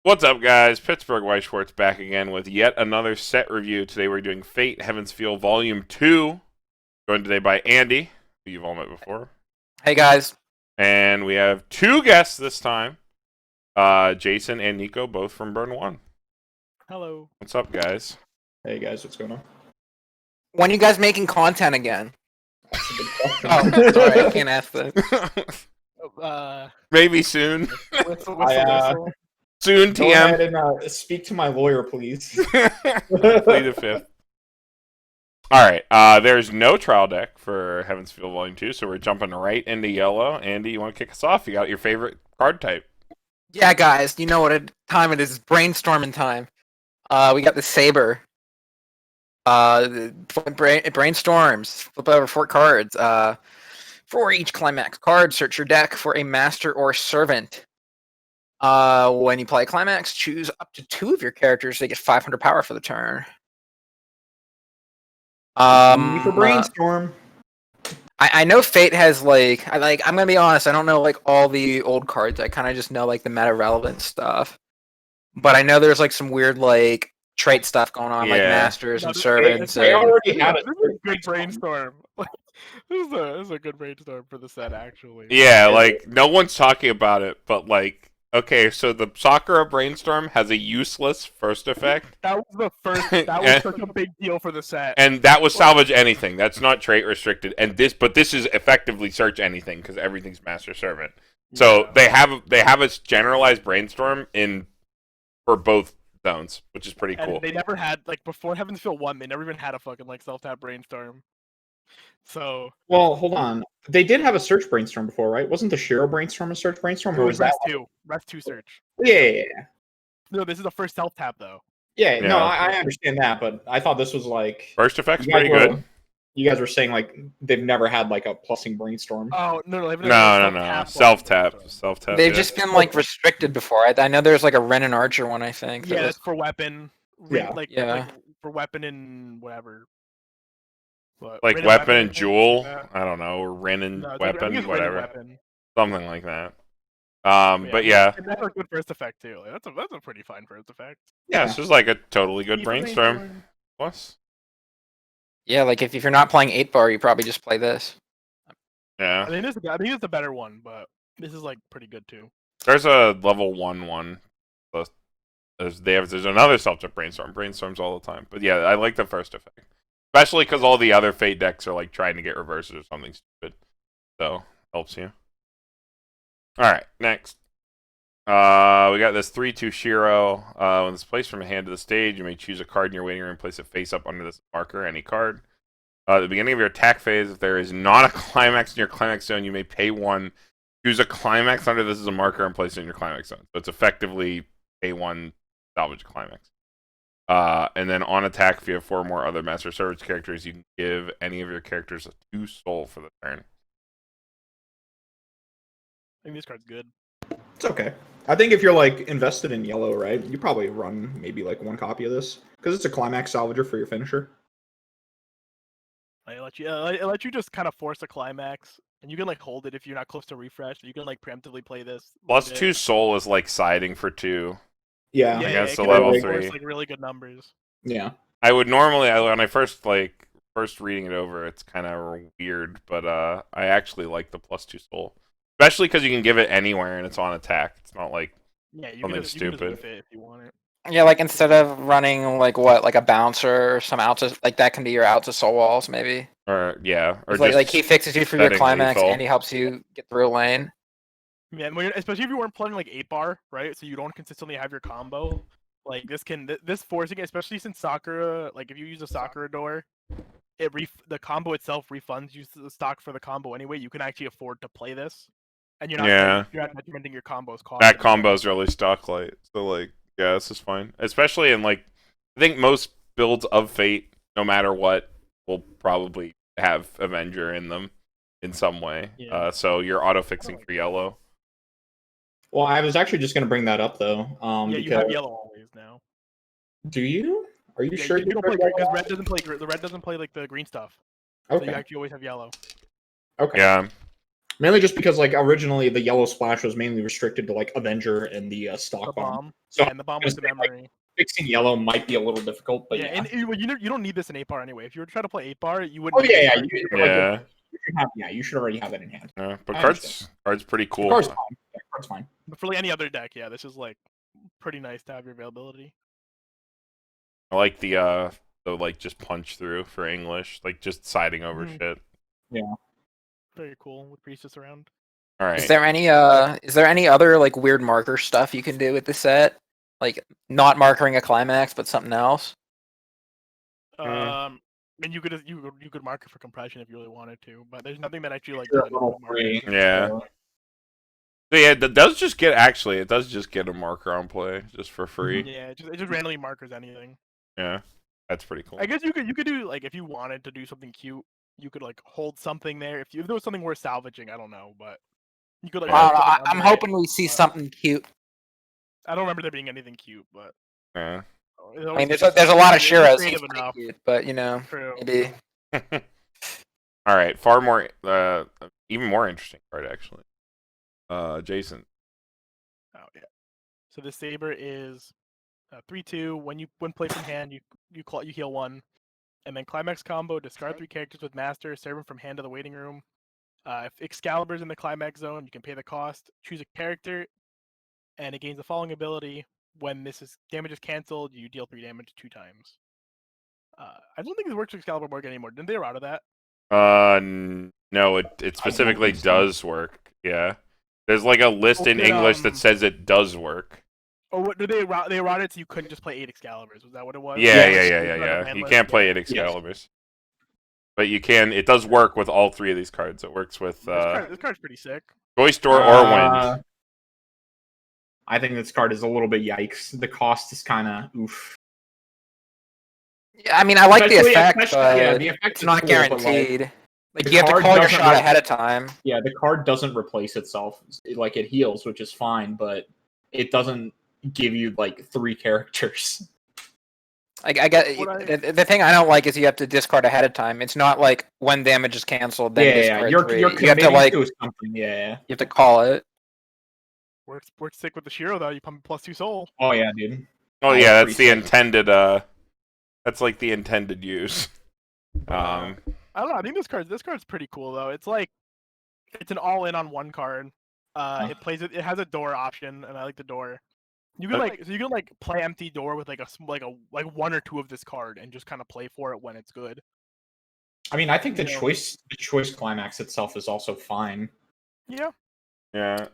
What's up, guys? Pittsburgh Weiss Schwarz back again with yet another set review. Today we're doing Fate Heaven's Feel Volume 2. Joined today by Andy, who you've all met before. Hey, guys. And we have two guests this time. Jason and Niko, both from Burn 1. Hello. What's up, guys? Hey guys, what's going on? When are you guys making content again? That's a good question. Oh, sorry, I can't ask that. Maybe soon. Whistle. Soon, Go ahead TM. and speak to my lawyer, please. Plead the fifth. Alright, there's no trial deck for Heaven's Feel Volume 2, so we're jumping right into yellow. Andy, you want to kick us off? You got your favorite card type. Yeah, guys, you know what time it is. It's brainstorming time. We got the Saber. Brainstorms. Flip over 4 cards. For each climax card, search your deck for a master or servant. When you play climax, choose up to 2 of your characters. They get 500 power for the turn. For brainstorm. I know Fate has I'm gonna be honest, I don't know all the old cards. I kind of just know the meta relevant stuff. But I know there's some weird trait stuff going on, like masters and servants. They already had This is a good brainstorm. This is a good brainstorm for the set, actually. Yeah, no one's talking about it, but okay, so the Sakura Brainstorm has a useless first effect. That was the first. That was such a big deal for the set. And that was salvage anything. That's not trait restricted. And this is effectively search anything because everything's master servant. So they have a generalized brainstorm for both zones, which is pretty cool. And they never had before Heaven's Feel 1. They never even had a fucking self-tap brainstorm. So well, hold on. They did have a search brainstorm before, right? Wasn't the Shiro brainstorm a search brainstorm, or was that Rest 2 search? Yeah. No, this is the first self-tap though. Yeah, no, I understand that, but I thought this was first effect's pretty good. You guys were saying they've never had a plussing brainstorm. Oh no, no, self-tap. They've just been restricted before. I know there's a Ren and Archer one. I think. Yeah, that's for weapon. Yeah. For weapon and whatever. But weapon and jewel. I don't know, or Ren and weapon, whatever. Something like that. But yeah. And that's a good first effect too. That's a pretty fine first effect. Yeah, it's just a totally good brainstorm. Plus. Yeah, if you're not playing 8-bar, you probably just play this. Yeah. I think it's the better one, but this is pretty good too. There's a level 1/1. There's another self-tap brainstorm. Brainstorms all the time. But yeah, I like the first effect. Especially because all the other Fate decks are trying to get reverses or something stupid. So, helps you. Alright, next. We got this 3/2 Shiro. When it's placed from a hand to the stage, you may choose a card in your waiting room and place it face up under this marker, any card. At the beginning of your attack phase, if there is not a climax in your climax zone, you may pay 1. Choose a climax under this as a marker and place it in your climax zone. So it's effectively pay 1, salvage climax. And then on attack, if you have 4 more other master servants characters, you can give any of your characters a 2 soul for the turn. I think this card's good. It's okay. I think if you're invested in yellow, right, you probably run maybe 1 copy of this because it's a climax salvager for your finisher. I let you just kind of force a climax, and you can hold it if you're not close to refresh. You can preemptively play this. Plus 2 soul is siding for 2. Yeah, against the level 3. Force, really good numbers. Yeah, I would normally when I first reading it over, it's kind of weird, but I actually like the plus 2 soul, especially because you can give it anywhere and it's on attack. It's not something stupid. You can just if you want it. Yeah, instead of running a bouncer or some out to that can be your out to soul walls maybe. Or yeah, or just he fixes you for your climax lethal. and he helps you get through a lane. Yeah, especially if you weren't playing 8-bar, right? So you don't consistently have your combo. This forcing, especially since Sakura, if you use a Sakura door, the combo itself refunds you the stock for the combo anyway. You can actually afford to play this, and you're not detrimenting your combo's cost. That combo's really stock light, so yeah, this is fine. Especially in I think most builds of Fate, no matter what, will probably have Avenger in them in some way. Yeah. So you're auto fixing for yellow. Well, I was actually just going to bring that up though. You have yellow always now. Do you? Are you sure? You don't play because red doesn't play. The red doesn't play the green stuff. Okay. So you actually always have yellow. Okay. Yeah. Mainly just because like originally the yellow splash was mainly restricted to like Avenger and the The stock bomb. bomb. So Yeah, and the bomb with the gonna say, like, memory. fixing yellow might be a little difficult, but yeah. And you don't need this in 8-bar anyway. If you were to try to play 8-bar, you Oh wouldn't. need yeah, this yeah. card. Yeah. You should already have it in hand. Yeah, but I card's pretty The cool. card's fine. Yeah, card's fine. But for like any other deck, yeah, this is like pretty nice to have your availability. I like the like just punch through for English, like just siding over shit. Yeah. Very cool with Priestess around. All right. Is there any other like weird marker stuff you can do with the set? Like not markering a climax, but something else? And you could mark it for compression if you really wanted to, but there's nothing that actually like Sure, does level mark 3. it. Yeah. So yeah, it does just get a marker on play just for free. Yeah, it just randomly markers anything. Yeah, that's pretty cool. I guess you could do like if you wanted to do something cute, you could like hold something there. If there was something worth salvaging, I don't know, but you could like. I hold don't something I'm under hoping it, we see but something cute. I don't remember there being anything cute, but Yeah. it I always mean, seems there's a lot of it's Shiros. creative He's pretty enough. cute, but you know, True. maybe. All right, far more, even more interesting card actually. Jason. Oh yeah. So the saber is 3/2. When played from hand, you heal 1, and then climax combo. Discard 3 characters with master. Serve them from hand to the waiting room. If Excalibur's in the climax zone, you can pay the cost. Choose a character, and it gains the following ability. When damage is canceled, you deal 3 damage 2 times. I don't think this works with Excalibur Morgan anymore. Didn't they out of that? No, it specifically think so. does work. Yeah, there's like a list in English that says it does work. Or what? Did they route it so you couldn't just play 8 Excaliburs? Was that what it was? Yeah. You can't play 8 Excaliburs, but you can. It does work with all 3 of these cards. It works with This card's pretty sick. Choice Door or Wind. I think this card is a little bit yikes. The cost is kind of oof. Yeah, I mean, I like the effect, but the effect it's is not cool, but, guaranteed. Like the you have to card call your doesn't shot re- ahead of time. Yeah, the card doesn't replace itself. Like it heals, which is fine, but it doesn't give you like 3 characters. Like the thing I don't like is you have to discard ahead of time. It's not like when damage is canceled, then discard You're 3. you're You have to committing like to something. Yeah. you have to call it. Works sick with the Shiro though. You pump +2 soul. Oh yeah, dude. Oh yeah, that's pretty the sick. intended. That's like the intended use. I don't know. I think this card's pretty cool though. It's like it's an all-in on 1 card. It has a door option, and I like the door. You can play empty door with like 1 or 2 of this card and just kind of play for it when it's good. I mean, I think the choice climax itself is also fine. Yeah. Yeah.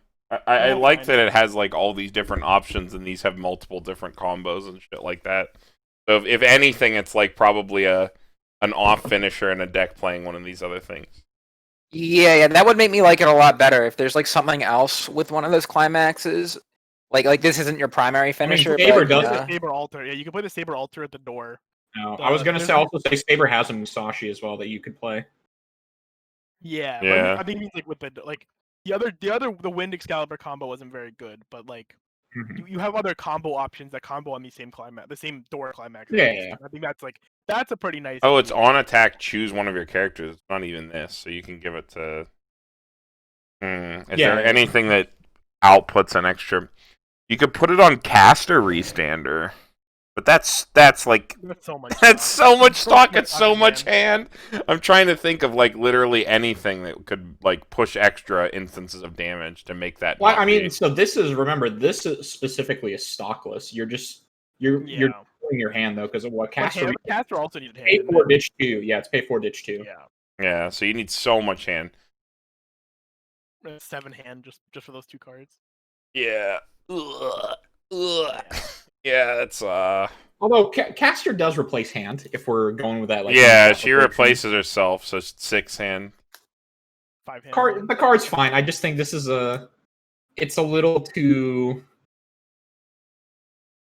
I like that it has like all these different options, and these have multiple different combos and shit like that. So if anything, it's like probably an off finisher in a deck playing one of these other things. Yeah, that would make me like it a lot better if there's like something else with one of those climaxes. Like this isn't your primary finisher. Saber but, does The Saber Altar. Yeah, you can play the Saber Altar at the door. No, I was gonna say Saber has a Musashi as well that you could play. Yeah. Yeah. I think it means like with the Wind Excalibur combo wasn't very good, but like you have other combo options that combo on the same door climax. Yeah. I think that's a pretty nice. Oh, it's on attack. Choose one of your characters. It's not even this, so you can give it to. Is there anything that outputs an extra? You could put it on caster restander, but that's like That's so much. that's so much stock. It's so on much hand. hand. I'm trying to think of like literally anything that could like push extra instances of damage to make that. Well, not I mean, be- so this is specifically a stockless. You're doing your hand though, because of what caster Caster also needed hand. pay didn't 4 it? ditch 2. Yeah, it's pay 4 ditch 2. Yeah. Yeah, so you need so much hand. 7 hand just for those 2 cards. Yeah. Ugh. Yeah, that's Although caster does replace hand if we're going with that. Like yeah, she replaces herself, so 6 hand. 5 hand. The card's fine. I just think this is it's a little too.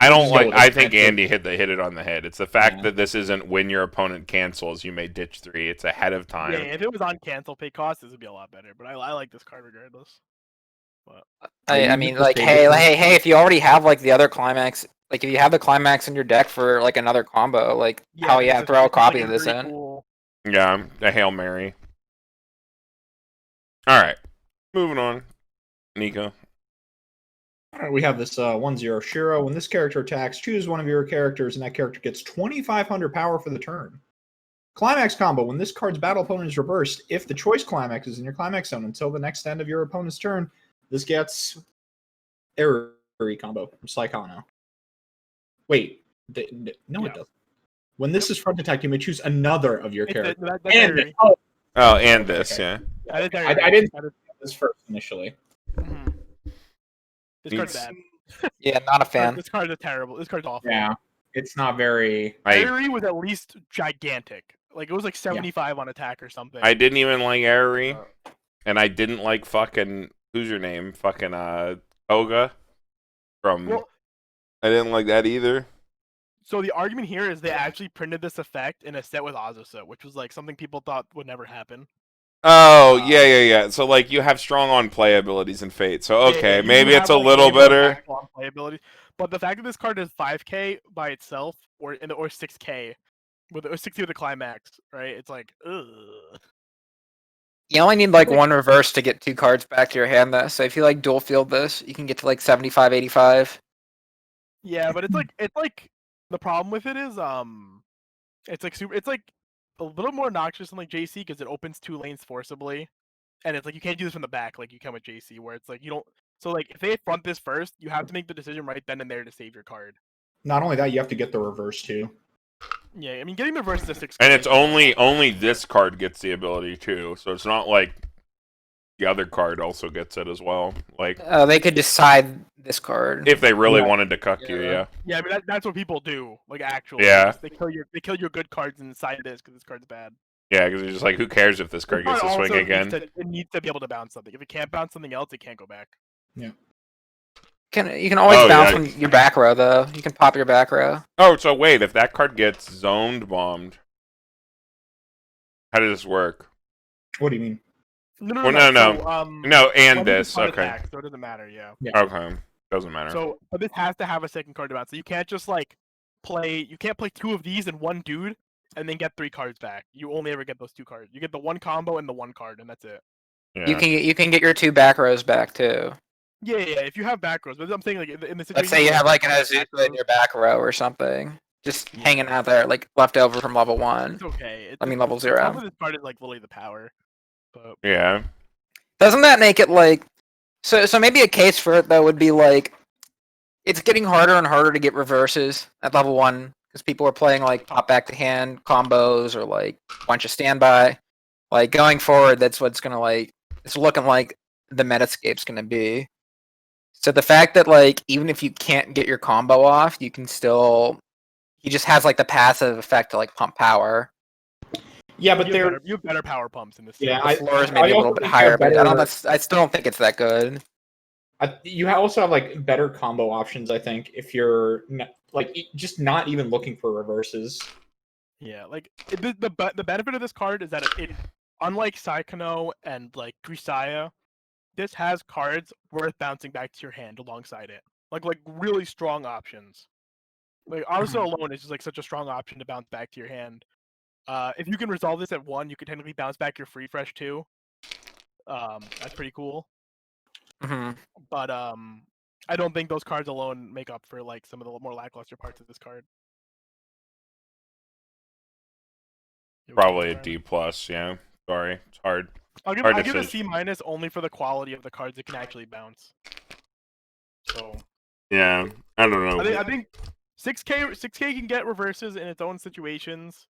I don't Just like. go with I it. think That's Andy hit it on the head. It's the fact Yeah. that this isn't when your opponent cancels, you may ditch 3. It's ahead of time. Yeah, if it was on cancel pay cost, this would be a lot better. But I like this card regardless. But I mean, like, hey, if you already have like the other climax, like if you have the climax in your deck for like another combo, like hell yeah, throw a copy of this in. Cool. Yeah, a Hail Mary. All right. Moving on. Niko. All right, we have this 1/0 Shiro. When this character attacks, choose one of your characters, and that character gets 2,500 power for the turn. Climax combo. When this card's battle opponent is reversed, if the choice climax is in your climax zone until the next end of your opponent's turn, this gets error combo from Slycano. Wait, no, it doesn't. When this is front attack, you may choose another of your characters. That's And this, okay. yeah. I didn't this first initially. Mm-hmm. This card's bad. Yeah, not a fan. This card is terrible. This card's awful. Yeah, it's not very. Airy was at least gigantic. Like it was like 75 on attack or something. I didn't even like Airy, and I didn't like fucking who's your name? Fucking Koga from. Well, I didn't like that either. so the argument here is they actually printed this effect in a set with Azusa, which was like something people thought would never happen. Oh, yeah. So, like, you have strong on-play abilities in Fate. So, okay, you maybe have, it's a like, little way more better. actual on-play ability. But the fact that this card is 5k by itself, or 6k, or 60 with the climax, right? It's like, ugh. You only need like one reverse to get 2 cards back to your hand, though. So if you like dual field this, you can get to like 75, 85. Yeah, but it's like the problem with it is it's like a little more obnoxious than like JC because it opens 2 lanes forcibly, and it's like you can't do this from the back like you can with JC, where it's like you don't. So like if they front this first, you have to make the decision right then and there to save your card. Not only that, you have to get the reverse too. Yeah, I mean getting the reverse is a 6. And it's only this card gets the ability, too. So, it's not like the other card also gets it as well. Like, They could decide this card. if they really wanted to cuck you, yeah. Yeah, I mean that's what people do. Like actually, Yeah. they kill your good cards inside this because this card's bad. Yeah, because you're just like, who cares if this card This gets to card swing also again? It needs to be able to bounce something. If it can't bounce something else, it can't go back. You can always Oh, bounce yeah. from your back row, though. You can pop your back row. Oh, so wait, if that card gets zoned bombed, how does this work? What do you mean? No. Well, no. So, No, and one is this, front okay. attack, so it doesn't matter. Yeah. Okay, doesn't matter. So, but this has to have a second card to bounce. So you can't just like play. You can't play 2 of these and 1 dude, and then get 3 cards back. You only ever get those 2 cards. You get the 1 combo and the 1 card, and that's it. Yeah. You can get your 2 back rows back too. Yeah. If you have back rows, but I'm saying like in the situation. Let's say you have like an back Azusa in rows, your back row or something, just hanging out there, like left over from level 1. It's okay. I mean level The problem 0. with this card is like literally the power. But Yeah. Doesn't that make it like so maybe a case for it though would be like it's getting harder and harder to get reverses at level 1 because people are playing like pop back to hand combos or like a bunch of standby. Like going forward, that's what's gonna like it's looking like the metascape's gonna be. So the fact that like even if you can't get your combo off, you can still he just has like the passive effect to like pump power. Yeah, but you have better power pumps in this. Yeah, set. The floor is maybe a little bit higher, but I still don't think it's that good. You also have like better combo options. I think if you're just not even looking for reverses. Yeah, like the benefit of this card is that it unlike Saikano and like Grisaya, this has cards worth bouncing back to your hand alongside it. Like really strong options. Like Arusa alone is just like such a strong option to bounce back to your hand. If you can resolve this at 1, you can technically bounce back your free fresh too. That's pretty cool. Mm-hmm. But I don't think those cards alone make up for like some of the more lackluster parts of this card. Probably a D+, yeah. Sorry, it's hard. I'll give it a C- only for the quality of the cards it can actually bounce. So Yeah, I don't know. I think 6K can get reverses in its own situations,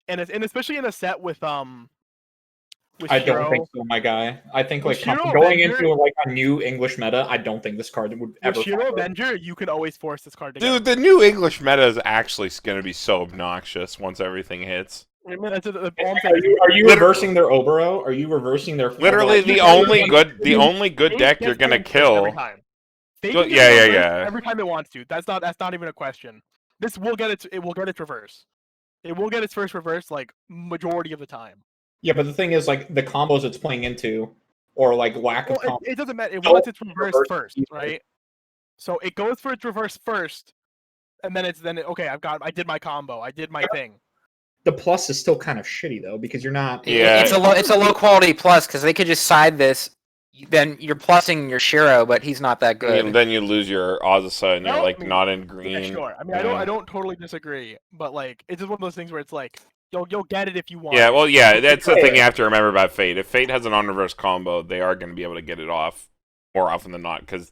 and especially in a set with I don't think so, my guy. I think like Shiro going Avenger, into like a new English meta, I don't think this card would ever. With Shiro Avenger, you can always force this card to Dude, the new English meta is actually going to be so obnoxious once everything hits. I mean, that's Are you reversing their Obero? Are you reversing their? Literally, the only good deck you're gonna kill. Every time. Yeah. Every time it wants to. That's not even a question. This will get it will get its reverse. It will get its first reverse like majority of the time. Yeah, but the thing is, like the combos it's playing into, or like lack of. It doesn't matter. It wants its reverse first, right? So it goes for its reverse first, and then okay. I did my combo. I did my thing. The plus is still kind of shitty though because you're not. Yeah, it's a low quality plus because they could just side this then you're plussing your Shiro, but he's not that good. And then you lose your Azusa and you're No, like I mean, not in Yeah, green. sure. I mean, Yeah. I don't totally disagree, but like, it's just one of those things where it's like, you'll get it if you want. Yeah, it. well, yeah, that's the thing you Yeah. have to remember about Fate. If Fate has an on-reverse combo, they are going to be able to get it off more often than not, because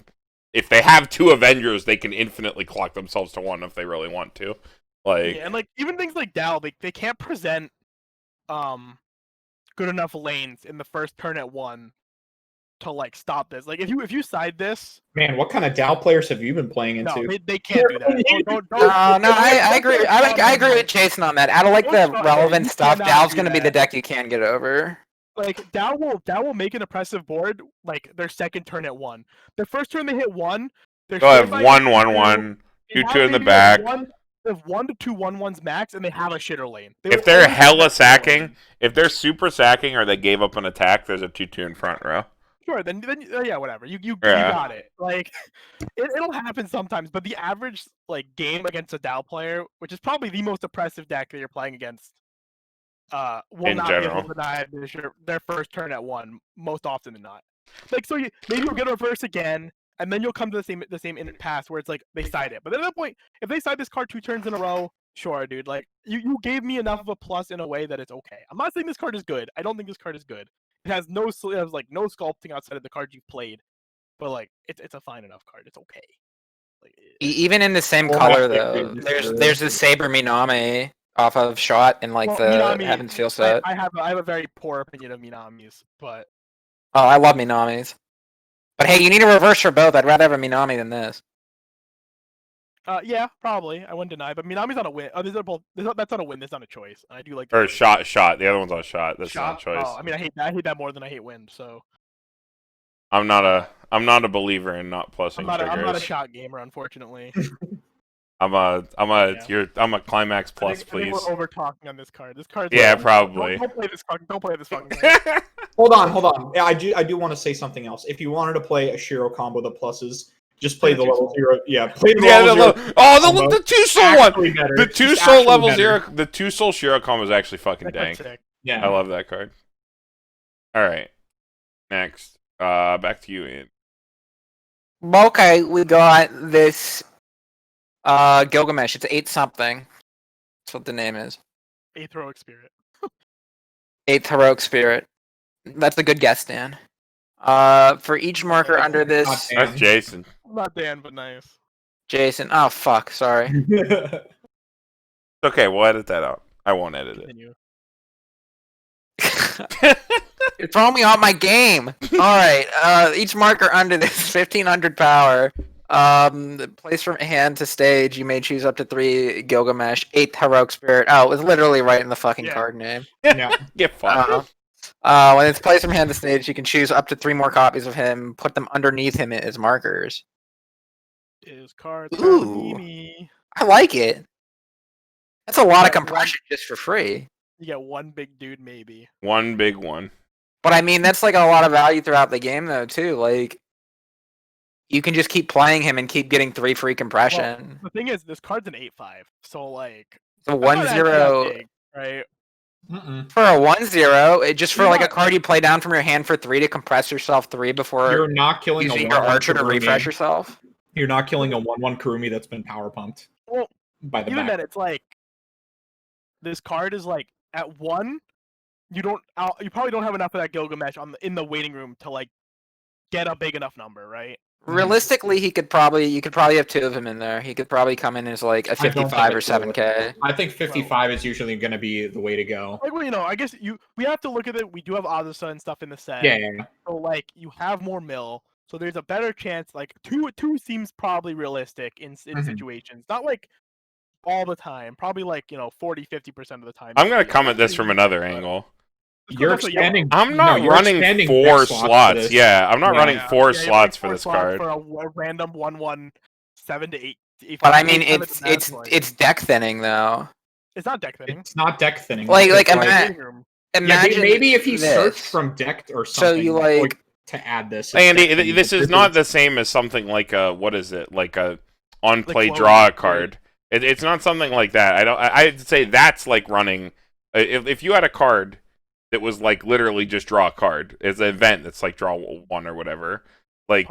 if they have 2 Avengers, they can infinitely clock themselves to 1 if they really want to. Like, Yeah, and like even things like Dow, they can't present good enough lanes in the first turn at 1 to like stop this. Like if you side this, Man, what kind of Dow players have you been playing no, into? they can't do that. Don't, No, I agree. I agree with Jason on that. Out of like Don't the start relevant there. You stuff, cannot Dow's do gonna be the that. deck you can get over. Like Dow will make an oppressive board like their second turn at 1. Their first turn they hit 1. They'll they'll have 1/1/1, 2/2 in the back. They have 1 to 2 1/1s max, and they have a shitter lane. They If will they're always have hella that shitter sacking, lane. if they're super sacking or they gave up an attack, there's a 2/2 in front row. Sure, then yeah, whatever. You Yeah. got it. Like it'll happen sometimes, but the average like game against a Dow player, which is probably the most oppressive deck that you're playing against, will In not general. be able to deny their first turn at 1 most often than not. Like so, maybe you'll get a reverse again, and then you'll come to the same pass where it's like they side it. But then at that point, if they side this card 2 turns in a row, sure, dude. Like you gave me enough of a plus in a way that it's okay. I'm not saying this card is good. I don't think this card is good. It has no sculpting outside of the cards you've played, but like it's a fine enough card. It's okay. Like, Even in the same Well, color I though, think there's a Saber Minami off of Shot in like well, the Minami, Heaven's Feel set. I have a very poor opinion of Minami's, but Oh, I love Minamis. But hey, you need a reverse for both. I'd rather have a Minami than this. yeah, probably I wouldn't deny. But Minami's not a win. Oh, these are both. That's not a win. That's not a choice. I do like Or the shot. The other one's on shot. That's not a shot. choice. Oh, I mean, I hate that more than I hate wind. So I'm not a believer in not plussing I'm not triggers. a shot gamer, unfortunately. I'm a climax I plus, think please. we're over talking on this card. This card's Yeah, like, probably. Don't play this card. Don't play this fucking card. Hold on. Yeah, I do want to say something else. If you wanted to play a Shiro combo, the pluses, just play the level 0. Yeah, play the Yeah, level 0. the 2 soul one. Actually better. The It's 2 just soul actually level better. 0. The 2 soul Shiro combo is actually fucking That dank. card's sick. Yeah. I love that card. All right, next. Back to you, Ian. Okay, we got this Gilgamesh. It's 8 something. That's what the name is. 8th heroic spirit. 8th heroic spirit. That's a good guess, Dan. For each marker under Not this, Dan. That's Jason. Not Dan, but nice. Jason. Oh fuck, sorry. Okay, we'll edit that out. I won't edit it. Continue. You're throwing me off my game. All right. Each marker under this 1500 power. Place from hand to stage. You may choose up to 3 Gilgamesh. 8th heroic spirit. Oh, it was literally right in the fucking Yeah. card name. Yeah. Get fucked. When it's placed from hand to stage, you can choose up to 3 more copies of him. Put them underneath him as markers. Is cards Ooh. me. I like it. That's a lot of Yeah, one- compression just for free. You get one big dude, maybe. One big one. But I mean, that's like a lot of value throughout the game, though, too. Like, you can just keep playing him and keep getting 3 free compression. The thing is, this card's an 8/5, so like The that's not actually that 1/0 big, right? Mm-mm. for a 1/0, just for You're like a not- card you play down from your hand for 3 to compress yourself 3 before You're not killing a using your 1/1 archer to Kurumi. refresh yourself. You're not killing a 1/1 Kurumi that's been power pumped Well, by the even back. then, it's like this card is like at 1, you probably don't have enough of that Gilgamesh in the waiting room to like get a big enough number, right? Realistically, you could probably have 2 of him in there. He could probably come in as like a I don't think 55 or it's 7k. I think 55 is usually going to be the way to go. Like, well, I guess we have to look at it. We do have Azusa and stuff in the set. Yeah. So like you have more mill, so there's a better chance. Like two seems probably realistic in Mhm. situations, not like all the time. Probably like 40-50% of the time. I'm gonna come at this from another angle. You're That's what you- expanding. I'm no, not you're running expanding 4 deck slots for slots. this. Yeah, I'm not Yeah. running 4 Yeah, you're slots running for four this slots card. for a random 1/1 7 to 8. But I mean, 8 time at it's the max, like, it's deck thinning though. it's not deck thinning. It's not deck thinning. Like because, ima- Waiting room. yeah, Imagine maybe if he this. searched from deck or So something. you, like- to add this. it's Andy, deck thinning, this but is not the same as something like a what is it? Like a on play Like draw Chloe, card. It's not something like that. I'd say that's like running. If you had a card that was like literally just draw a card. It's an event that's like draw one or whatever. Like,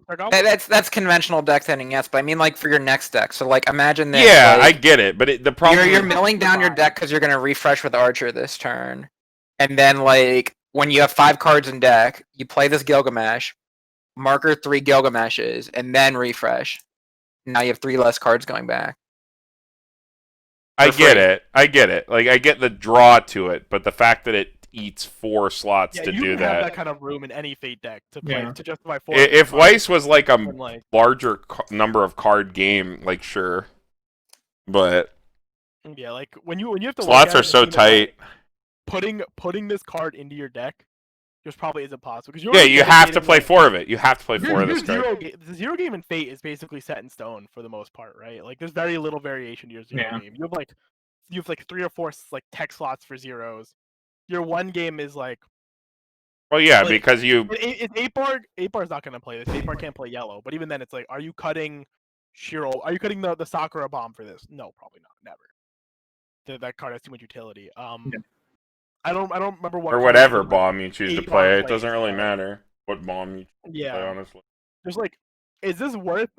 That's conventional deck setting, yes. But I mean, like for your next deck. So like, imagine this. yeah, I like, get it, but the problem you're milling down your deck because you're gonna refresh with Archer this turn, and then like when you have 5 cards in deck, you play this Gilgamesh, marker 3 Gilgameshes, and then refresh. Now you have 3 less cards going back. I for get free. it. I get it. Like I get the draw to it, but the fact that it eats 4 slots to you do can have that. that kind of room in any Fate deck to play Yeah. to justify 4. If Weiss was like a like, larger number of card game, like sure, but yeah, like when you have to slots look at are it so and think about, tight. putting this card into your deck just probably isn't possible because Yeah, you have to play 4 of it. You have to play 4 of your this card. the 0 game in Fate is basically set in stone for the most part, right? Like there's very little variation to your 0 Yeah. game. You have like 3 or 4 like tech slots for zeros. Your 1 game is like Well, yeah, like, because you. it's 8-bar. 8-bar's not gonna play this. 8-bar can't play yellow. But even then, it's like, are you cutting Shiro? Are you cutting the Sakura bomb for this? No, probably not. Never. That card has too much utility. Yeah. I don't remember what Or card whatever is, like, bomb you choose to 8-bar play. It plays, doesn't really but, matter what bomb you Yeah. play, honestly. There's like, is this worth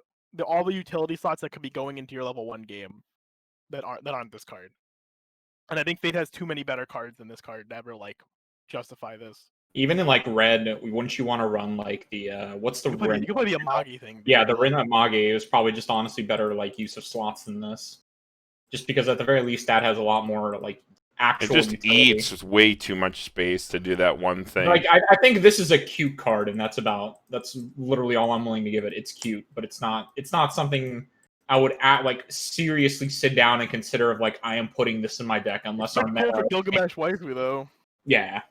all the utility slots that could be going into your level 1 game that aren't this card? And I think Fate has too many better cards than this card to ever like justify this. Even in like red, wouldn't you want to run like the what's the You can Rin? play the Amagi thing. Yeah, the but, Rin Amage is probably just honestly better like use of slots than this. Just because at the very least that has a lot more like It actual just utility. eats way too much space to do that one thing. Like I think this is a cute card, and that's literally all I'm willing to give it. It's cute, but it's not something I would like seriously sit down and consider of like I am putting this in my deck unless our cool meta. for Gilgamesh waifu though. Yeah,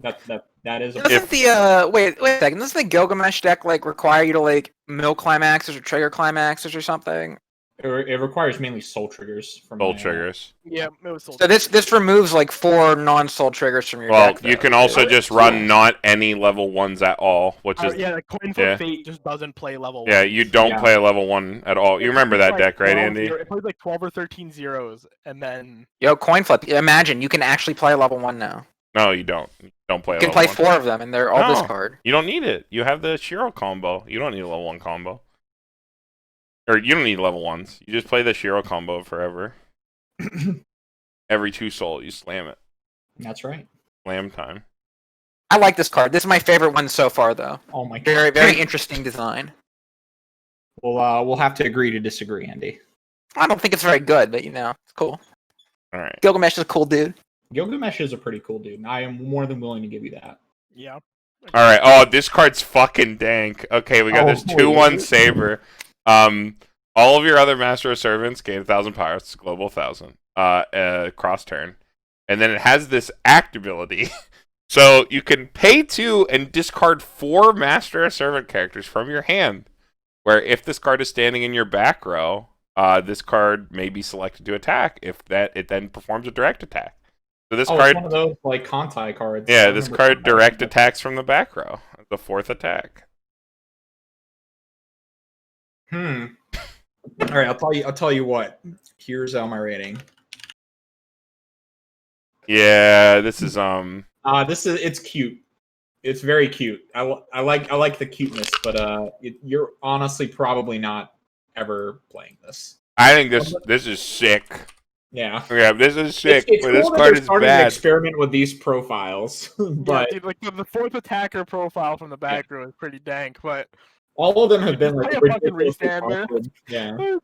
that is. Doesn't wait a second? Doesn't the Gilgamesh deck like require you to like mill climaxes or trigger climaxes or something? It requires mainly soul triggers from Soul my, triggers. Yeah, it was So this removes like 4 non-soul triggers from your Well, deck. you though, can too. also just run not any level 1s at all, which is yeah, like Coin Flip yeah. Fate just doesn't play level. yeah, ones. you don't Yeah. play a level 1 at all. You remember plays that like deck, right, 12 Andy? It plays like 12 or 13 zeros, and then Yo, coin flip. Imagine you can actually play level 1 now. No, you don't. You don't play You a can level play 1. 4 of them, and they're all No. this card. You don't need it. You have the Shiro combo. You don't need a level 1 combo. Or you don't need level 1s. You just play the Shiro combo forever. Every 2 soul, you slam it. That's right. Slam time. I like this card. This is my favorite one so far, though. Oh my god. Very, very interesting design. We'll have to agree to disagree, Andy. I don't think it's very good, but you know, it's cool. Alright. Gilgamesh is a cool dude. Gilgamesh is a pretty cool dude, and I am more than willing to give you that. yeah. Alright. Oh, this card's fucking dank. Okay, we got this 2/1 Saber. All of your other Master of Servants gain 1,000 power. It's global 1,000. Cross turn. And then it has this act ability. So you can pay 2 and discard 4 Master of Servant characters from your hand. Where if this card is standing in your back row, this card may be selected to attack. If that, it then performs a direct attack. So this It's card, one of those like Kantai cards. I yeah, this remember card Kantai direct cards. attacks from the back row. The 4th attack. All right, I'll tell you what. Here's my rating. Yeah, this is It's cute. It's very cute. I like the cuteness, but you're honestly probably not ever playing this. I think this is sick. Yeah. Yeah, this is sick. It's but this cool that card they're is starting to bad. experiment with these profiles, but Yeah, dude, like the 4th attacker profile from the back row is pretty dank, but all of them have been like Play a fucking ridiculously restand, man. costed. Yeah.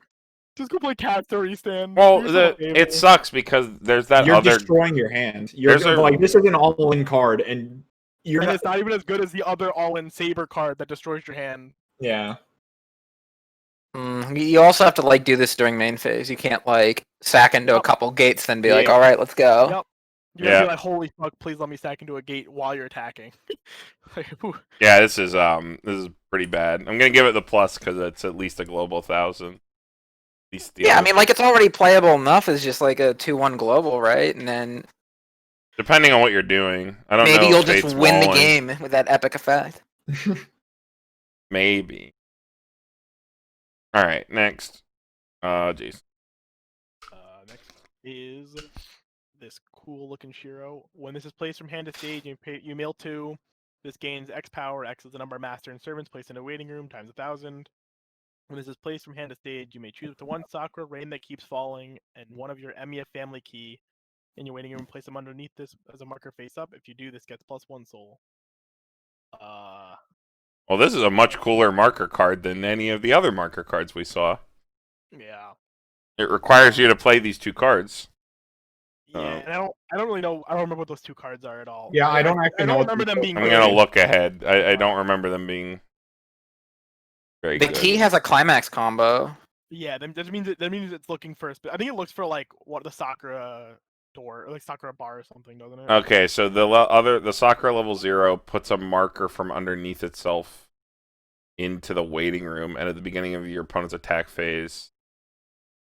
just go play Cat Story Stand. Well, Do yourself a favor. it sucks because there's that You're other. destroying your hand. You're There's a- like this is an all-in card, and you're And not. it's not even as good as the other all-in Saber card that destroys your hand. Yeah. You also have to like do this during main phase. You can't like sack into a couple gates, then be like, Yeah. "All right, let's go." Yep. You're Yeah. gonna be like, holy fuck, please let me stack into a gate while you're attacking. Like, whew. Yeah, this is pretty bad. I'm gonna give it the plus because it's at least a global 1,000. At least the Yeah, I other- mean, like it's already playable enough as just like a 2-1 global, right? And then depending on what you're doing, I don't know. maybe if you'll just Fate's win the walling. game with that epic effect. Maybe. All right, next. Jason. Next is this cool looking Shiro. When this is placed from hand to stage, you mail 2. This gains X power. X is the number of master and servants placed in a waiting room times 1,000. When this is placed from hand to stage, you may choose up to 1 Sakura rain that keeps falling and 1 of your Emiya family key in your waiting room. Place them underneath this as a marker face up. If you do, this gets +1 soul. Well, this is a much cooler marker card than any of the other marker cards we saw. Yeah. It requires you to play these 2 cards. Yeah, and I don't really know. I don't remember what those 2 cards are at all. Yeah, I don't actually know. I don't remember them being. I'm good. gonna look ahead. I don't remember them being very The good. key has a climax combo. Yeah, that means it's looking for. I think it looks for like what the Sakura door, or like Sakura bar or something, doesn't it? Okay, so the Sakura level 0 puts a marker from underneath itself into the waiting room, and at the beginning of your opponent's attack phase,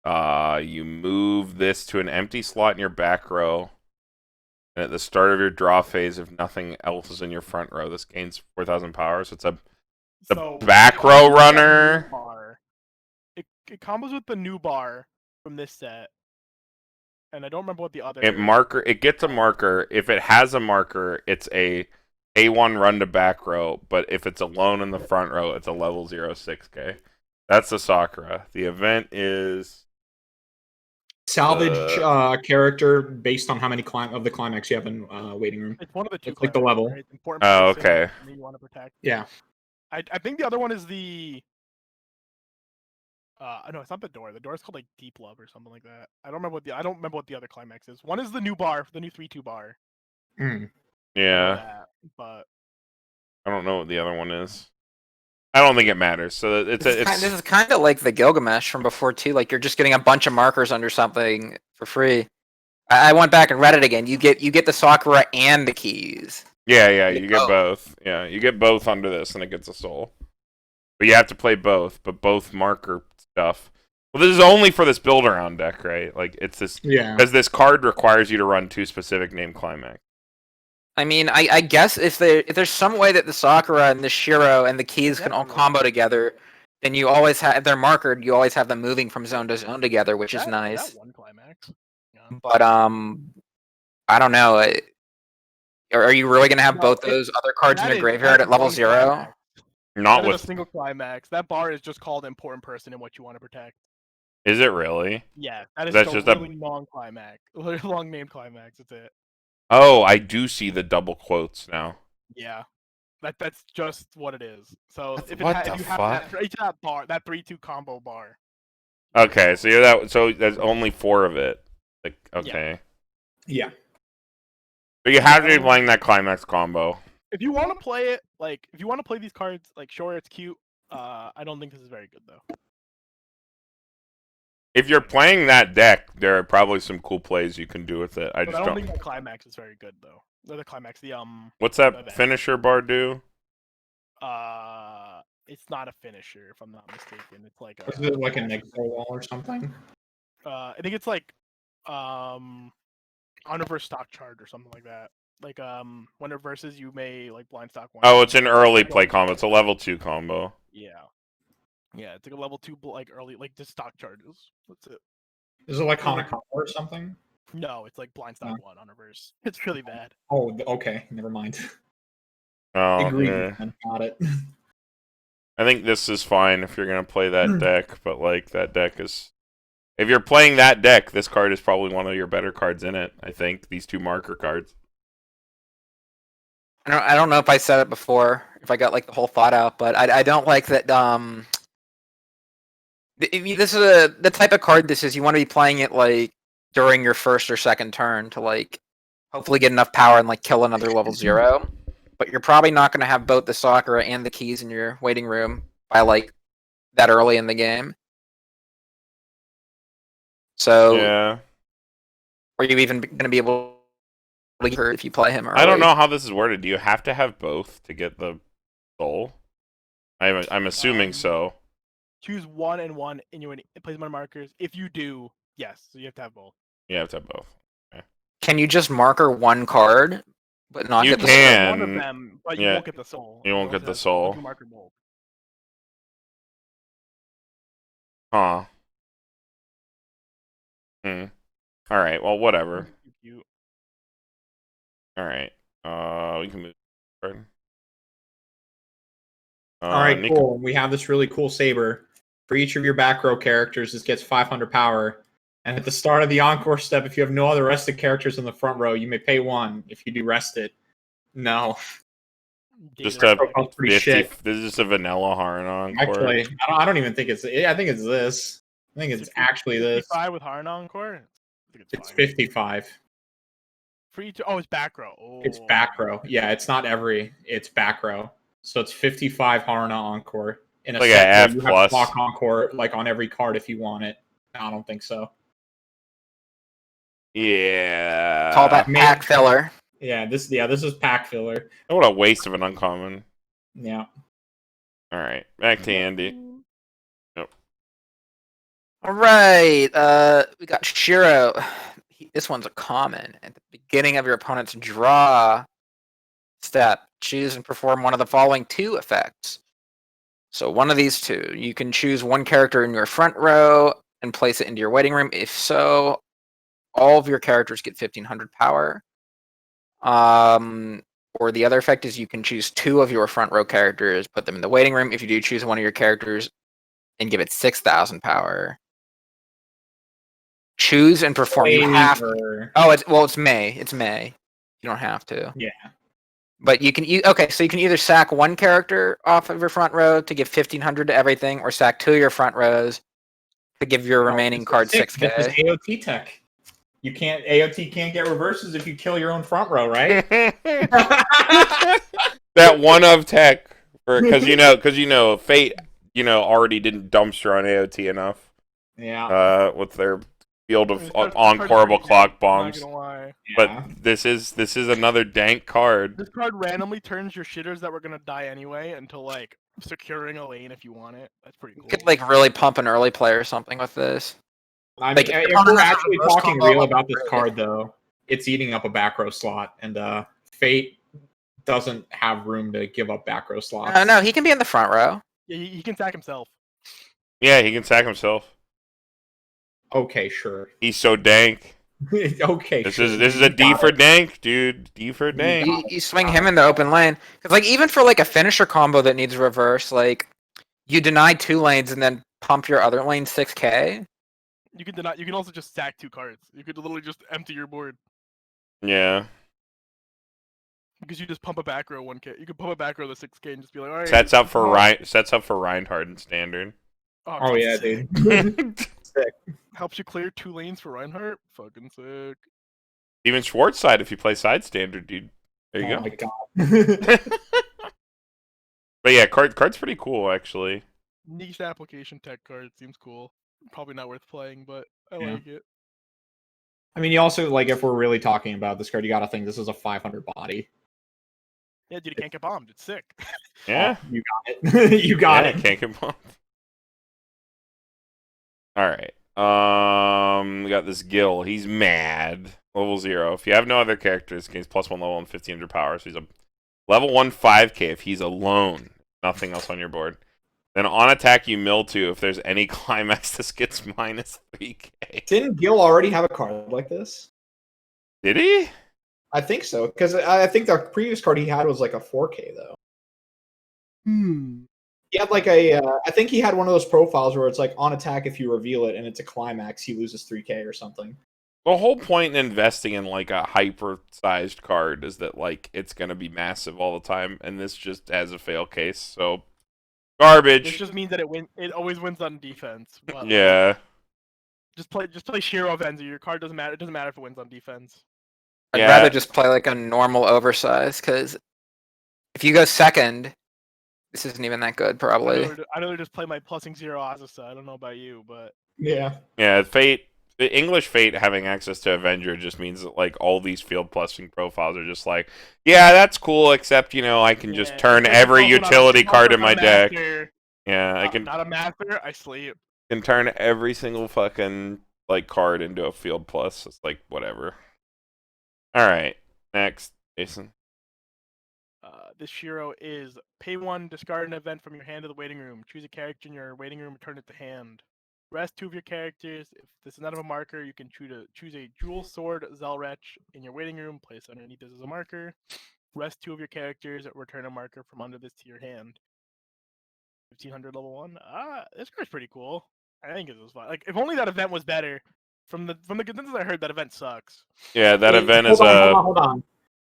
you move this to an empty slot in your back row, and at the start of your draw phase, if nothing else is in your front row, this gains 4,000 power. So it's the back row runner. It combos with the new bar from this set, and I don't remember what the other. It gets a marker. If it has a marker, it's a A1 run to back row, but if it's alone in the front row, it's a level 0 6K. That's the Sakura. The event is Salvage character based on how many of the climax you have in waiting room. It's one of the 2. It's like the level. Right? Important Oh, person okay. You want to protect. Yeah. I think the other one is the. No, it's not the door. The door is called like Deep Love or something like that. I don't remember what the other climax is. One is the new bar, the new 3-2 bar. Yeah. That, but I don't know what the other one is. I don't think it matters. So this is kind of like the Gilgamesh from before too. Like you're just getting a bunch of markers under something for free. I went back and read it again. You get the Sakura and the keys. Yeah, you get both. Yeah, you get both under this, and it gets a soul. But you have to play both. But both marker stuff. Well, this is only for this build around deck, right? Like it's this. Yeah. Because this card requires you to run 2 specific name climax. I mean, I guess if there's some way that the Sakura and the Shiro and the keys can all combo together, then you always have, if they're markered, you always have them moving from zone to zone together, which is nice. That one climax. Yeah. But I don't know. Are you really gonna have both those other cards in your graveyard at level 0? Climax. Not That is with a single climax. That bar is just called important person and what you want to protect. Is it really? Yeah, that is That's just just a really long climax. Long name climax. That's it. Oh, I do see the double quotes now. Yeah, that's just what it is. So if What if the you have fuck? that, for each of that bar, that 3-2 combo bar. Okay, so so there's only 4 of it. Like okay. Yeah. But you have to be playing that climax combo. If you want to play it, like if you want to play these cards, like sure it's cute. I don't think this is very good though. If you're playing that deck, there are probably some cool plays you can do with it. I But just I don't don't. think the climax is very good though. Or the climax, What's that finisher bar do? It's not a finisher if I'm not mistaken. It's like Is it like an exile wall or something? I think it's like on reverse stock charge or something like that. Like when it reverses, you may like blind stock one. Oh, it's an early play combo. It's a level 2 combo. Yeah. Yeah, it's like a level 2 like early like just stock charges. That's it. Is it like Hanakama or something? No, it's like blind stock 1 on reverse. It's really bad. Oh, okay. Never mind. Oh, Agreed. yeah. Got it. I think this is fine if you're gonna play that deck, but like that deck is. If you're playing that deck, this card is probably one of your better cards in it. I think these 2 marker cards. I don't know if I said it before, if I got like the whole thought out, but I don't like that. This is the type of card this is. You want to be playing it like during your first or second turn to like hopefully get enough power and like kill another level 0. But you're probably not going to have both the Sakura and the keys in your waiting room by like that early in the game. So Yeah. are you even going to be able to get hurt if you play him early? I don't know how this is worded. Do you have to have both to get the soul? I'm assuming so. Choose 1 and 1 in your placement markers. If you do, yes, so you have to have both. You have to have both. Can you just marker one card, but not You get the can. One of them, but you yeah. won't get the soul. You won't get the have soul. to marker both. Huh. All right. Well, whatever. You All right. We can move. Forward. All right, Niko. cool. We have this really cool saber. For each of your back row characters, this gets 500 power. And at the start of the encore step, if you have no other rested characters in the front row, you may pay 1. If you do rest it, no. Just Data a tech. That's pretty 50. shit. This is just a vanilla Harn encore. Actually, I don't even think it's. I think it's this. I think it's actually this. 55 with Harn Encore. I think It's fine. 55. For each. Oh, it's back row. Oh. It's back row. Yeah, it's not every. It's back row. So it's 55 Harna Encore. In a Like set a where F you plus. have block Encore like on every card if you want it. I don't think so. Yeah. Call that maybe- pack filler. Yeah, this is pack filler. What a waste of an uncommon. Yeah. All right, back to Andy. All right. We got Shiro. This one's a common. At the beginning of your opponent's draw step, choose and perform one of the following 2 effects. So one of these 2. You can choose one character in your front row and place it into your waiting room. If so, all of your characters get 1500 power. Or the other effect is you can choose 2 of your front row characters, put them in the waiting room. If you do choose one of your characters and give it 6000 power. Choose and perform. You have. Oh, it's May. It's May. You don't have to. Yeah. But you can. Okay, so you can either sack one character off of your front row to give 1500 to everything, or sack 2 of your front rows to give your remaining card 6k. This is AOT tech. AOT can't get reverses if you kill your own front row, right? That one of tech, because you know, Fate, already didn't dumpster on AOT enough. Yeah. With their field of This card's encoreable pretty clock dank, bombs. I'm not gonna lie. But this is another dank card. This card randomly turns your shitters that were gonna die anyway into like securing a lane if you want it. That's pretty cool. You could like really pump an early play or something with this. I mean, Like, if if we're it's actually reverse talking combo, real like, about this really. card, though, it's eating up a back row slot, and Fate doesn't have room to give up back row slots. No, he can be in the front row. Yeah, he can sack himself. Yeah, he can sack himself. Okay, sure. He's so dank. Okay, This sure. is a D for dank, dude. D for dank. You swing him in the open lane because, like, even for like a finisher combo that needs reverse, like you deny 2 lanes and then pump your other lane 6k. You can deny. You can also just sack 2 cards. You could literally just empty your board Yeah. because you just pump a back row 1k. You could pump a back row the 6k and just be like, all right. Sets up for oh, Reinhardt in standard. Oh yeah, sick. dude. Sick. Helps you clear 2 lanes for Reinhardt. Fucking sick. Even Schwarz side if you play side standard, dude. There you Oh go. my god. But yeah, card's pretty cool actually. Niche application tech card seems cool. Probably not worth playing, but I Yeah. like it. I mean, you also like if we're really talking about this card, you got to think this is a 500 body. Yeah, dude, it can't get bombed. It's sick. Yeah. Oh, you got it. You got Yeah, it. can't get bumped. All right. We got this Gil. He's mad. Level 0. If you have no other characters, gains +1 level and 1500 power. So he's a level 1 5k if he's alone. Nothing else on your board. Then on attack, you mill 2. If there's any climax, this gets -3k. Didn't Gil already have a card like this? Did he? I think so, because I think the previous card he had was like a 4K though. He had like a, I think he had one of those profiles where it's like on attack if you reveal it and it's a climax, he loses 3K or something. The whole point in investing in like a hyper-sized card is that like it's gonna be massive all the time, and this just has a fail case. So garbage. This just means that it always wins on defense. But Yeah. Just play Shiro Venzi. Your card doesn't matter. It doesn't matter if it wins on defense. I'd Yeah. rather just play like a normal oversize because if you go second, this isn't even that good probably. I'd rather just play my +0 Azusa. I don't know about you, but Yeah. Yeah, Fate, the English Fate having access to Avenger just means that like all these field plussing profiles are just like, yeah, that's cool, except I can just yeah, turn it's every also not a- utility it's card also in my not a deck. master. Yeah, I Not a master. I sleep. can turn every single fucking like card into a field plus. It's like whatever. All right, next, Jason. This Shiro is pay 1, discard an event from your hand to the waiting room. Choose a character in your waiting room, return it to hand. Rest 2 of your characters. If this is not of a marker, you can choose a jewel sword Zelrech in your waiting room. Place underneath this as a marker. Rest 2 of your characters. Return a marker from under this to your hand. 1500 level 1. This card's pretty cool. I think it was fun. Like, if only that event was better. From the consensus I heard, that event sucks. Yeah, that event is hold on.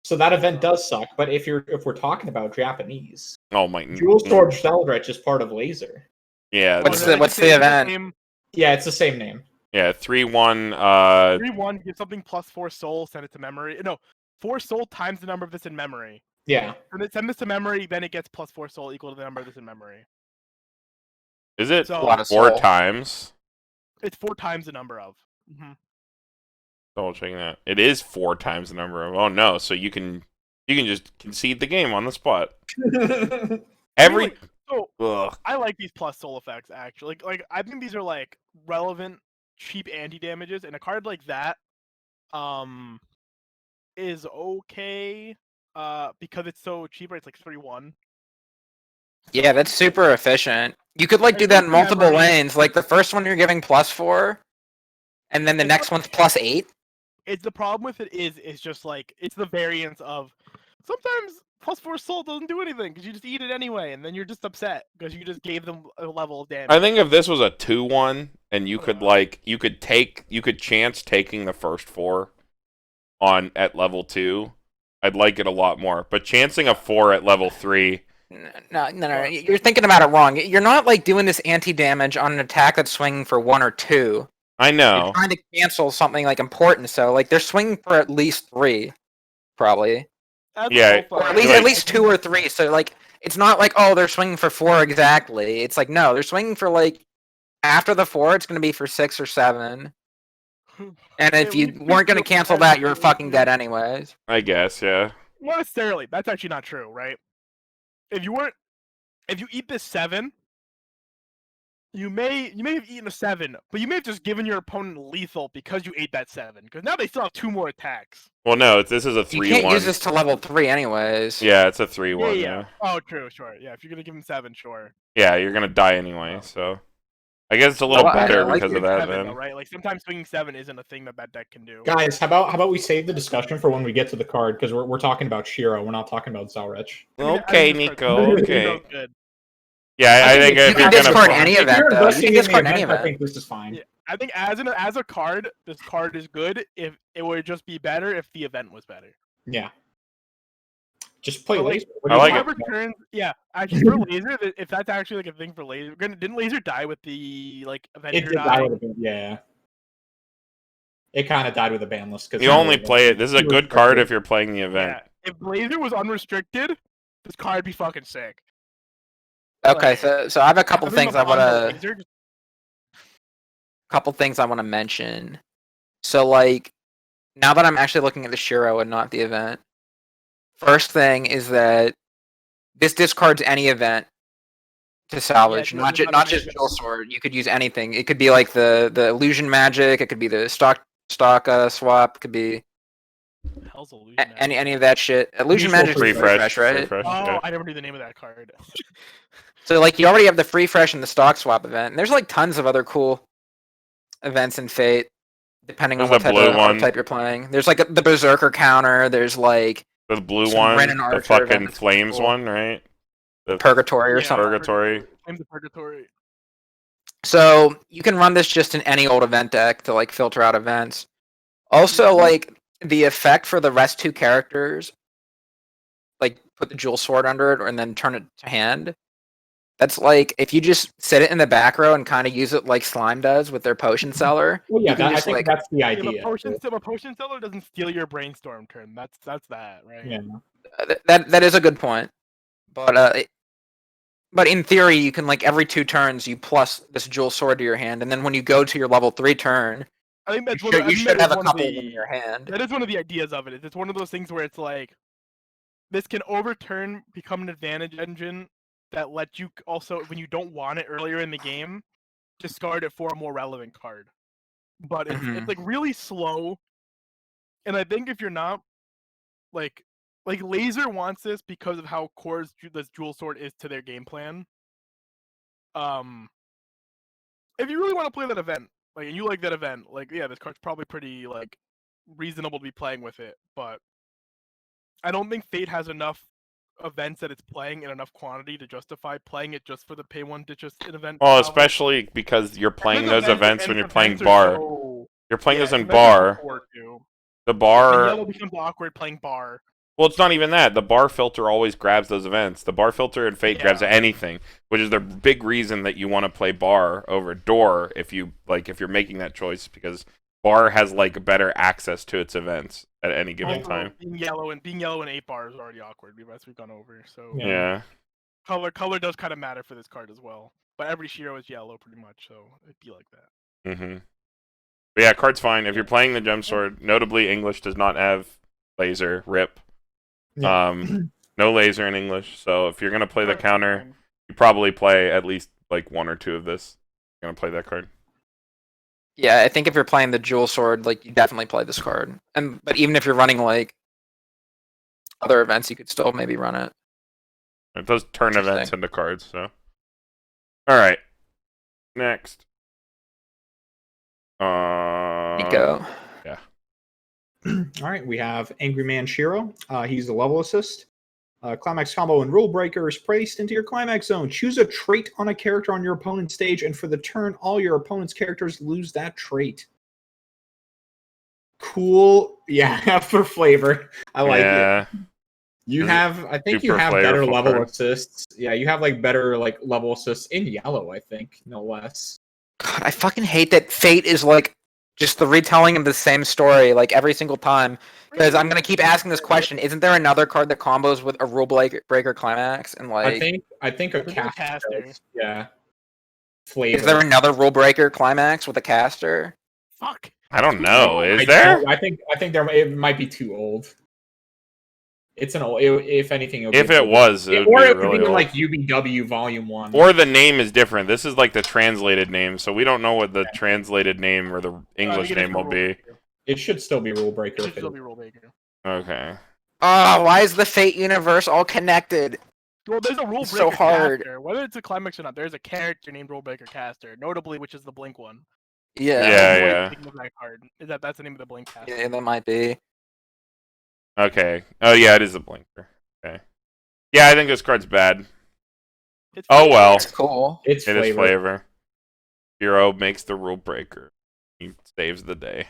So that event does suck, but if we're talking about Japanese, oh my. Jewel Sword Zelrech is part of Laser. Yeah. What's the event? Yeah, it's the same name. Yeah, 3/1. 3/1 gives something +4 soul. Send it to memory. No, 4 soul times the number of this in memory. Yeah. And send this to memory, then it gets +4 soul equal to the number of this in memory. Is it So, A lot of 4 soul. times? It's 4 times the number of. Double checking that. It is 4 times the number of. Oh no! So you can just concede the game on the spot. Every. So I like these plus soul effects actually. Like I think these are like relevant, cheap anti damages, and a card like that, is okay. Because it's so cheap. Right? It's like 3/1. Yeah, that's super efficient. You could like do that in multiple lanes. Like the first one you're giving +4, and then the next one's +8. It's the problem with it is just like it's the variance of sometimes +4 soul doesn't do anything because you just eat it anyway, and then you're just upset because you just gave them a level of damage. I think if this was a 2/1 and you could chance taking the first 4 on at level 2, I'd like it a lot more. But chancing a 4 at level 3. No, you're thinking about it wrong. You're not like doing this anti-damage on an attack that's swinging for 1 or 2. I know. You're trying to cancel something like important, so like they're swinging for at least 3, probably. Yeah, Or at least 2 or 3. So like it's not like they're swinging for 4 exactly. It's like no, they're swinging for like after the 4, it's going to be for 6 or 7. And if you weren't going to cancel that, you're fucking dead anyways. I guess, yeah. Not necessarily. That's actually not true, right? If you eat this 7, you may have eaten a 7, but you may have just given your opponent lethal because you ate that 7. Because now they still have 2 more attacks. Well, no, this is a 3/1. You can't use this to level 3 anyways. Yeah, it's a 3/1. Yeah. Oh, true, sure. Yeah, if you're gonna give him 7, sure. Yeah, you're gonna die anyway, so I guess it's a little better because of that. 7, though, right? Like sometimes swinging 7 isn't a thing that deck can do. Guys, how about we save the discussion for when we get to the card because we're talking about Shiro, we're not talking about Zelrech. Okay, Niko. Okay. Yeah, I think you if can you're discard gonna any If event you're though. You investing can in the discard event, any I event. think this is fine. Yeah, I think as a card, this card is good. If it would just be better if the event was better. Yeah. Just play But, like, Laser. What do I you like want? whoever turns, yeah, actually for Laser, if that's actually like a thing for Laser, didn't Laser die with the like It Avenger did die with a yeah. It kind of died with a ban list because you only play it. This is a good card if you're playing the event. Yeah, if Laser was unrestricted, this card would be fucking sick. Okay, Like, so I have a couple having things a I want combo to Laser, mention. So like now that I'm actually looking at the Shiro and not the event, first thing is that this discards any event to salvage, Yeah, not just just Dual Sword. You could use anything. It could be like the illusion magic. It could be the stock swap. It could be hell's illusion. any of that shit. Illusion Neutral magic is Refresh, right? refresh, Oh, yeah. I never knew the name of that card. So like you already have the free fresh and the stock swap event. And there's like tons of other cool events in Fate, depending on There's what the type blue of one. archetype you're playing. There's like the Berserker counter. There's like The blue Some one, Brennan the Archer fucking event that's flames cool. one, right? The Purgatory or Yeah. something. Purgatory. Flames of Purgatory. So you can run this just in any old event deck to like filter out events. Also, like the effect for the rest 2 characters, like put the Jewel Sword under it and then turn it to hand. That's like if you just sit it in the back row and kind of use it like Slime does with their potion seller. Well, yeah, you can I just, think like- that's the Yeah, idea. but potion seller doesn't steal your brainstorm turn. That's that, right? Yeah. That is a good point, but in theory you can like every 2 turns you plus this Jewel Sword to your hand, and then when you go to your level 3 turn, I think that's you should have a couple in your hand. That is one of the ideas of it. It's one of those things where it's like this can overturn, become an advantage engine that lets you also, when you don't want it earlier in the game, discard it for a more relevant card. But it's like really slow, and I think if you're not like Laser wants this because of how core this Jewel Sword is to their game plan. if you really want to play that event, like, and you like that event, like, yeah, this card's probably pretty like reasonable to be playing with it. But I don't think Fate has enough events that it's playing in enough quantity to justify playing it just for the pay one to just an event. Well, novel. especially because you're playing And those events and when you're playing events are bar. so- You're playing yeah, those in events are bar. so poor, too. The And bar. yellow becomes awkward playing bar. Well, it's not even that. The bar filter always grabs those events. The bar filter in Fate grabs Yeah. anything, which is the big reason that you want to play bar over door if you're making that choice, because bar has like better access to its events at any given Also, time. being yellow and 8 bar is already awkward, as we've gone over. So Yeah. color does kind of matter for this card as well. But every Shiro is yellow pretty much, so it'd be like that. Mm-hmm. But yeah, card's fine. If you're playing the gem sword, notably English does not have laser. Rip. Yeah. No laser in English. So if you're gonna play the Alright, counter, fine. you probably play at least like 1 or 2 of this. You're gonna play that card. Yeah, I think if you're playing the Jewel Sword, like you definitely play this card. But even if you're running like other events, you could still maybe run it. It does turn Interesting. events into cards, so. Alright. Next. Niko. All right, we have Angry Man Shiro. He's the level assist. Climax combo and Rule Breaker is placed into your climax zone. Choose a trait on a character on your opponent's stage, and for the turn, all your opponent's characters lose that trait. Cool. Yeah, for flavor. I like it. You Is have, I think you super have better flavorful level card. assists. Yeah, you have like better like level assists in yellow, I think, no less. God, I fucking hate that Fate is like just the retelling of the same story like every single time. Because I'm gonna keep asking this question: isn't there another card that combos with a Rule Breaker climax? And like, I think a There's no caster. caster. does, yeah. Flavor. is there another Rule Breaker climax with a caster? Fuck. I don't know. Is I there? don't- I think there it might be too old. It's an old. If anything, If it was, it would or be it would really be old. like UBW Volume 1. Or the name is different. This is like the translated name, so we don't know what the translated name or the English name will be. It should still be Rule Breaker. It should if it still is. be Rule Breaker. Okay. Oh, why is the Fate universe all connected? Well, there's a Rule It's Breaker so hard. caster. Whether it's a climax or not, there's a character named Rule Breaker caster, notably, which is the Blink one. Yeah, Yeah, I'm always yeah. thinking of that card. That's the name of the Blink caster. yeah, that might be. Okay. Oh yeah, it is a blinker. Okay. Yeah, I think this card's bad. It's Oh well. It's cool. It's It is flavor. flavor. Hero makes the rule breaker. He saves the day.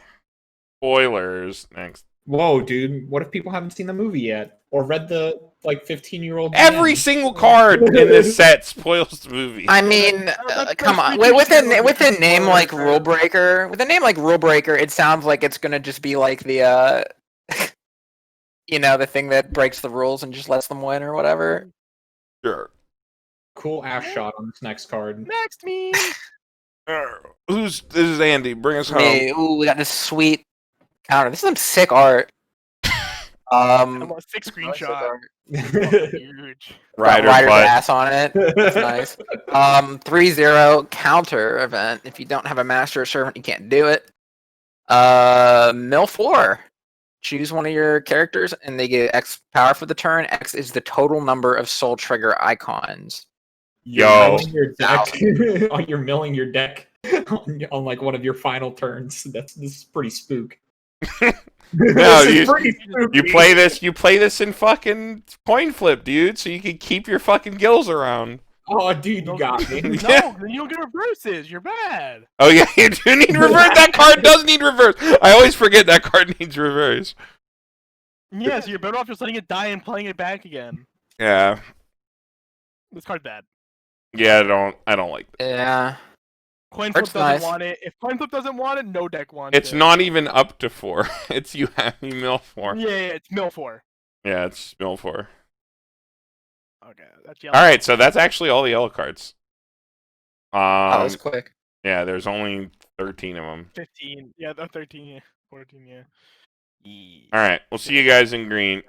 Spoilers. Next. Whoa, dude! What if people haven't seen the movie yet or read the like 15-year-old? Every single card in this set spoils the movie. I mean, That's come on. pretty With true. a name like Rule Breaker, with a name like Rule Breaker, it sounds like it's gonna just be like the the thing that breaks the rules and just lets them win or whatever. Sure. Cool ass shot on this next card. Next meme. This is Andy. Bring us home. Me, ooh, we got this sweet counter. This is some sick art. I'm a 6 screenshot. Huge. Rider Rider's butt. ass on it. That's nice. 3-0 counter event. If you don't have a master or servant, you can't do it. Mill 4. Choose one of your characters, and they get X power for the turn. X is the total number of Soul Trigger icons. Yo. You're milling your deck on like one of your final turns. This is pretty spook. No, This is pretty You spooky. play this in fucking coin flip, dude, so you can keep your fucking gills around. Oh, dude, you got me. No, Yeah. then you don't get reverses. You're bad. Oh yeah, you do need reverse. That card does need reverse. I always forget that card needs reverse. Yeah, so you're better off just letting it die and playing it back again. Yeah. This card's bad. Yeah, I don't like that. Yeah. Coin flip Art's doesn't nice. want it. If coin flip doesn't want it, no deck wants It's it. not even up to 4. It's you have me mill 4. Yeah, it's mill 4. Yeah, it's mill 4. Okay, that's yellow. Alright, so that's actually all the yellow cards. Oh, that was quick. Yeah, there's only 13 of them. 15. Yeah, 13. Yeah. 14. Yeah. Alright, we'll see you guys in green.